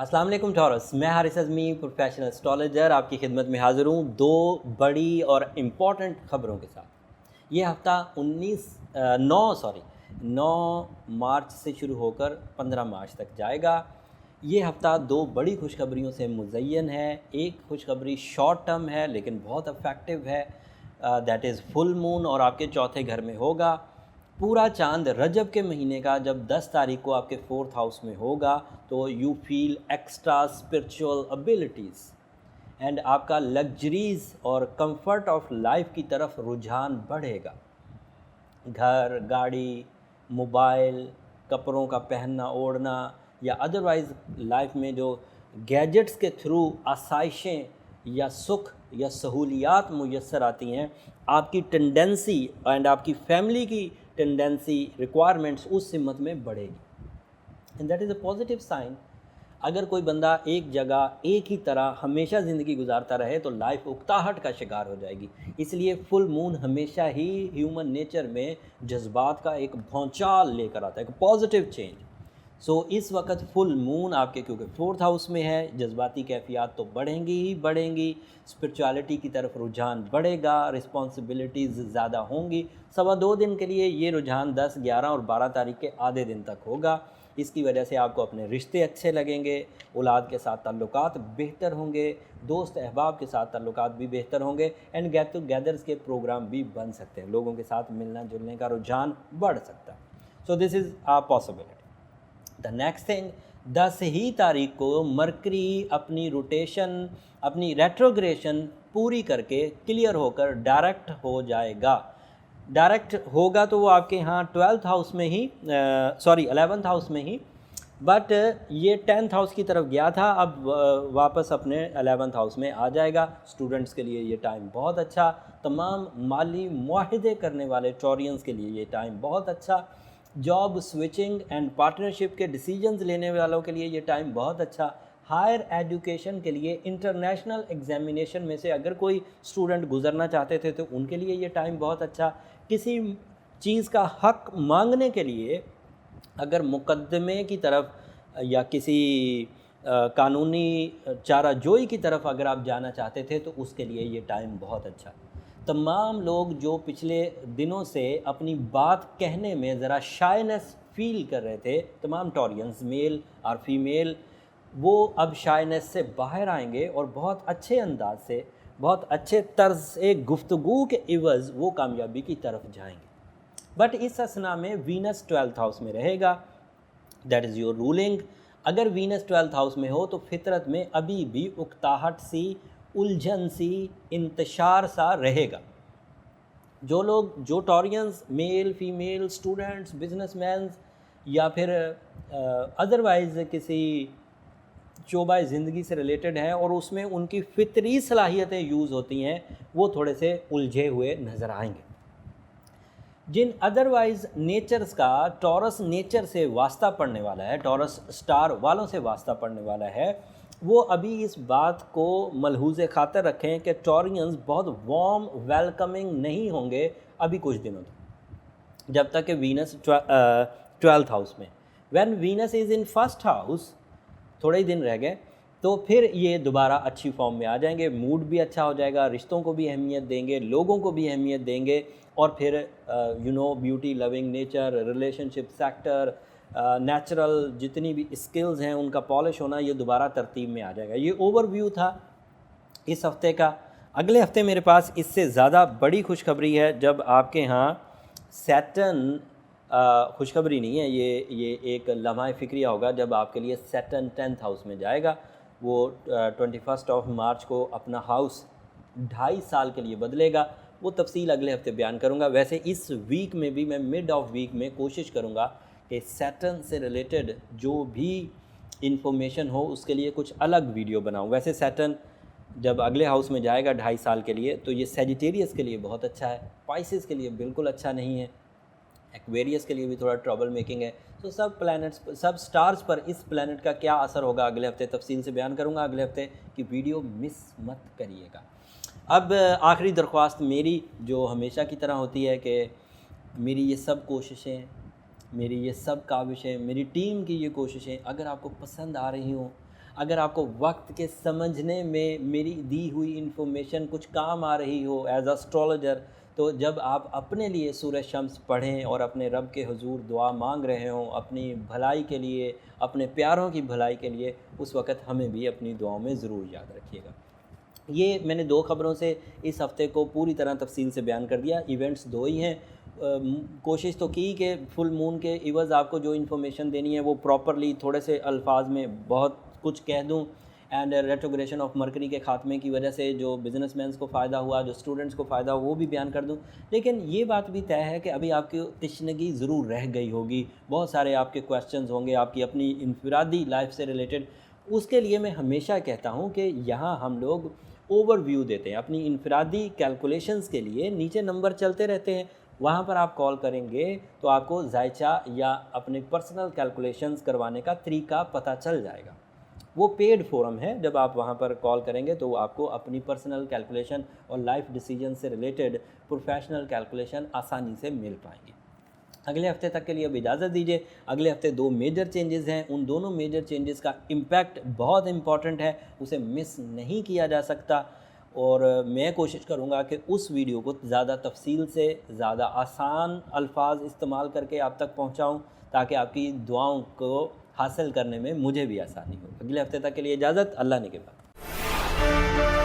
अस्सलाम वालेकुम टॉरस, मैं हारिस अज़मी प्रोफेशनल एस्ट्रोलॉजर आपकी खिदमत में हाज़िर हूँ दो बड़ी और इम्पॉर्टेंट ख़बरों के साथ। ये हफ़्ता 9 मार्च से शुरू होकर 15 मार्च तक जाएगा। ये हफ़्ता दो बड़ी खुशखबरियों से मुज़य्यन है। एक खुशखबरी शॉर्ट टर्म है लेकिन बहुत इफ़ेक्टिव है, दैट इज़ फुल मून और आपके चौथे घर में होगा। पूरा चांद रजब के महीने का जब 10 तारीख को आपके 4th हाउस में होगा तो you feel extra spiritual abilities and आपका लग्जरीज़ और कंफर्ट ऑफ लाइफ की तरफ रुझान बढ़ेगा। घर, गाड़ी, मोबाइल, कपड़ों का पहनना ओढ़ना या अदरवाइज़ लाइफ में जो गैजेट्स के थ्रू आसाइशें या सुख या सहूलियात मुयस्सर आती हैं, आपकी टेंडेंसी एंड आपकी फैमिली की टेंडेंसी रिक्वायरमेंट्स उस सिमत में बढ़ेगी and that is a positive sign. अगर कोई बंदा एक जगह एक ही तरह हमेशा ज़िंदगी गुजारता रहे तो लाइफ उकताहट का शिकार हो जाएगी। इसलिए फुल मून हमेशा ही ह्यूमन नेचर में जज्बात का एक भौचाल लेकर आता है, एक पॉजिटिव चेंज। सो इस वक्त फुल मून आपके क्योंकि 4th हाउस में है, जज्बाती कैफियत तो बढ़ेंगी ही बढ़ेंगी, स्पिरिचुअलिटी की तरफ रुझान बढ़ेगा, रिस्पॉन्सिबिलिटीज़ ज़्यादा होंगी। 2.25 दिन के लिए ये रुझान 10, 11 और 12 तारीख के आधे दिन तक होगा। इसकी वजह से आपको अपने रिश्ते अच्छे लगेंगे, औलाद के साथ ताल्लुकात बेहतर होंगे, दोस्त अहबाब के साथ ताल्लुकात भी बेहतर होंगे एंड गेट टुगेदर्स के प्रोग्राम भी बन सकते हैं। लोगों के साथ मिलना जुलने का रुझान बढ़ सकता है। So this is a possibility. The next thing, 10 ही तारीख को मरकरी अपनी रोटेशन, अपनी रेट्रोग्रेशन पूरी करके क्लियर होकर डायरेक्ट हो जाएगा। डायरेक्ट होगा तो वो आपके यहाँ 11th हाउस में ही 11th हाउस में ही, बट ये 10th हाउस की तरफ गया था, अब वापस अपने 11th हाउस में आ जाएगा। स्टूडेंट्स के लिए ये टाइम बहुत अच्छा, तमाम माली मुआहदे करने वाले टॉरियंस के लिए ये टाइम बहुत अच्छा, जॉब स्विचिंग एंड पार्टनरशिप के डिसीजंस लेने वालों के लिए ये टाइम बहुत अच्छा, हायर एजुकेशन के लिए इंटरनेशनल एग्जामिनेशन में से अगर कोई स्टूडेंट गुजरना चाहते थे तो उनके लिए ये टाइम बहुत अच्छा, किसी चीज़ का हक मांगने के लिए अगर मुकदमे की तरफ या किसी कानूनी चाराजोई की तरफ अगर आप जाना चाहते थे तो उसके लिए ये टाइम बहुत अच्छा। तमाम लोग जो पिछले दिनों से अपनी बात कहने में ज़रा शायनेस फील कर रहे थे, तमाम टॉरियंस मेल और फीमेल, वो अब शायनेस से बाहर आएंगे और बहुत अच्छे अंदाज से, बहुत अच्छे तर्ज से गुफ्तगू के इवज़ वो कामयाबी की तरफ जाएंगे। बट इस असना में वीनस 12th हाउस में रहेगा, दैट इज़ योर रूलिंग। अगर वीनस 12th हाउस में हो तो फितरत में अभी भी उकताहट सी, उलझन सी, इंतशार सा रहेगा। जो Taureans male female students businessman या फिर अदरवाइज़ किसी शोबा ज़िंदगी से रिलेटेड हैं और उसमें उनकी फितरी सलाहियतें यूज़ होती हैं, वो थोड़े से उलझे हुए नज़र आएंगे। जिन अदरवाइज़ नेचर्स का टॉरस नेचर से वास्ता पड़ने वाला है, टॉरस स्टार वालों से वास्ता पड़ने वाला है, वो अभी इस बात को मलहूज़े खातर रखें कि टॉरियंस बहुत वार्म वेलकमिंग नहीं होंगे अभी कुछ दिनों तक, जब तक कि वीनस 12th हाउस में। When Venus is in 1st house, थोड़े ही दिन रह गए तो फिर ये दोबारा अच्छी फॉर्म में आ जाएंगे, मूड भी अच्छा हो जाएगा, रिश्तों को भी अहमियत देंगे, लोगों को भी अहमियत देंगे और फिर beauty loving nature, relationship sector, natural जितनी भी स्किल्स हैं उनका पॉलिश होना, ये दोबारा तरतीब में आ जाएगा। ये ओवरव्यू था इस हफ़्ते का। अगले हफ्ते मेरे पास इससे ज़्यादा बड़ी खुशखबरी है, जब आपके यहाँ सैटर्न, खुशखबरी नहीं है ये एक लम्हा फ़िक्रिया होगा, जब आपके लिए सैटर्न 10th हाउस में जाएगा। वो 21 मार्च को अपना हाउस 2.5 साल के लिए बदलेगा। वो तफसील अगले हफ्ते बयान करूँगा। वैसे इस वीक में भी मैं मिड ऑफ वीक में कोशिश करूँगा कि सैटर्न से रिलेटेड जो भी इंफॉर्मेशन हो उसके लिए कुछ अलग वीडियो बनाऊँ। वैसे सैटर्न जब अगले हाउस में जाएगा 2.5 साल के लिए तो ये सैजिटेरियस के लिए बहुत अच्छा है, पाइसेस के लिए बिल्कुल अच्छा नहीं है, एक्वेरियस के लिए भी थोड़ा ट्रबल मेकिंग है। तो सब प्लैनेट्स, सब स्टार्स पर इस प्लैनेट का क्या असर होगा अगले हफ्ते तफसील से बयान करूँगा। अगले हफ्ते की वीडियो मिस मत करिएगा। अब आखिरी दरख्वास्त मेरी जो हमेशा की तरह होती है कि मेरी ये सब कोशिशें, मेरी ये सब काविशें, मेरी टीम की ये कोशिशें अगर आपको पसंद आ रही हों, अगर आपको वक्त के समझने में मेरी दी हुई इन्फॉर्मेशन कुछ काम आ रही हो एज एस्ट्रोलॉजर, तो जब आप अपने लिए सूरज शम्स पढ़ें और अपने रब के हुजूर दुआ मांग रहे हों अपनी भलाई के लिए, अपने प्यारों की भलाई के लिए, उस वक़्त हमें भी अपनी दुआओं में ज़रूर याद रखिएगा। ये मैंने 2 ख़बरों से इस हफ़्ते को पूरी तरह तफ़सील से बयान कर दिया। इवेंट्स 2 ही हैं। कोशिश तो की कि फुल मून के इवज़ आपको जो इन्फॉर्मेशन देनी है वो प्रॉपरली थोड़े से अल्फाज में बहुत कुछ कह दूं। एंड रेट्रोग्रेशन ऑफ मरकरी के ख़ात्मे की वजह से जो बिजनेसमैन्स को फ़ायदा हुआ, जो स्टूडेंट्स को फ़ायदा हुआ, वो भी बयान कर दूं। लेकिन ये बात भी तय है कि अभी आपकी तशनगी ज़रूर रह गई होगी, बहुत सारे आपके क्वेश्चंस होंगे आपकी अपनी इनफरादी लाइफ से रिलेटेड। उसके लिए मैं हमेशा कहता हूँ कि यहाँ हम लोग ओवरव्यू देते हैं अपनी इनफरादी कैलकुलेशंस के लिए, नीचे नंबर चलते रहते हैं, वहाँ पर आप कॉल करेंगे तो आपको जायचा या अपने पर्सनल कैलकुलेशंस करवाने का तरीका पता चल जाएगा। वो पेड फोरम है, जब आप वहाँ पर कॉल करेंगे तो आपको अपनी पर्सनल कैलकुलेशन और लाइफ डिसीजन से रिलेटेड प्रोफेशनल कैलकुलेशन आसानी से मिल पाएंगी। अगले हफ्ते तक के लिए अब इजाज़त दीजिए। अगले हफ्ते 2 मेजर चेंजेस हैं, उन दोनों मेजर चेंजेस का इम्पैक्ट बहुत इम्पॉर्टेंट है, उसे मिस नहीं किया जा सकता। और मैं कोशिश करूँगा कि उस वीडियो को ज़्यादा तफसील से, ज़्यादा आसान अल्फाज इस्तेमाल करके आप तक पहुँचाऊँ, ताकि आपकी दुआओं को हासिल करने में मुझे भी आसानी हो। अगले हफ्ते तक के लिए इजाज़त, अल्लाह ने के बाद।